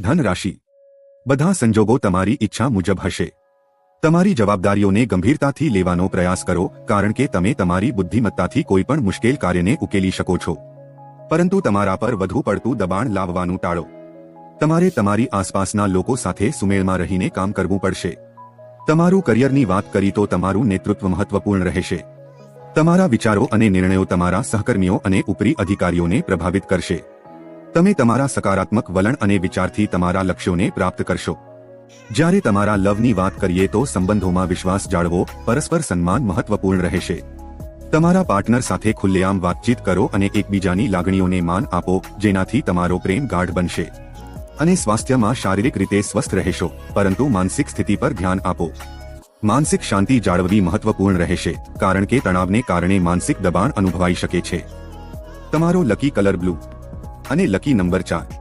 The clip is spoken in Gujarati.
ધન રાશિ બધા સંજોગો તમારી ઈચ્છા મુજબ હશે। તમારી જવાબદારીઓને ગંભીરતાથી લેવાનો પ્રયાસ કરો કારણ કે તમે તમારી બુદ્ધિમત્તાથી કોઈપણ મુશ્કેલ કાર્યને ઉકેલી શકો છો, પરંતુ તમારા પર વધુ પડતું દબાણ લાવવાનું ટાળો। તમારે તમારી આસપાસના લોકો સાથે સુમેળમાં રહીને કામ કરવું પડશે। તમારું કરિયરની વાત કરી તો તમારું નેતૃત્વ મહત્વપૂર્ણ રહેશે। તમારા વિચારો અને નિર્ણયો તમારા સહકર્મીઓ અને ઉપરી અધિકારીઓને પ્રભાવિત કરશે। તમે તમારા સકારાત્મક વલણ અને વિચારથી તમારા લક્ષ્યોને પ્રાપ્ત કરશો। જ્યારે તમારા લવની વાત કરીએ તો સંબંધોમાં વિશ્વાસ જાળવો, પરસ્પર સન્માન મહત્વપૂર્ણ રહેશે। તમારા પાર્ટનર સાથે ખુલ્લેઆમ વાતચીત કરો અને એકબીજાની લાગણીઓને માન આપો, જેનાથી તમારો પ્રેમ ગાઢ બનશે। અને સ્વાસ્થ્યમાં શારીરિક રીતે સ્વસ્થ રહેશો, પરંતુ માનસિક સ્થિતિ પર ધ્યાન આપો। માનસિક શાંતિ જાળવવી મહત્વપૂર્ણ રહેશે કારણ કે તણાવને કારણે માનસિક દબાણ અનુભવાઈ શકે છે। તમારો લકી કલર બ્લુ અને લકી નંબર 4।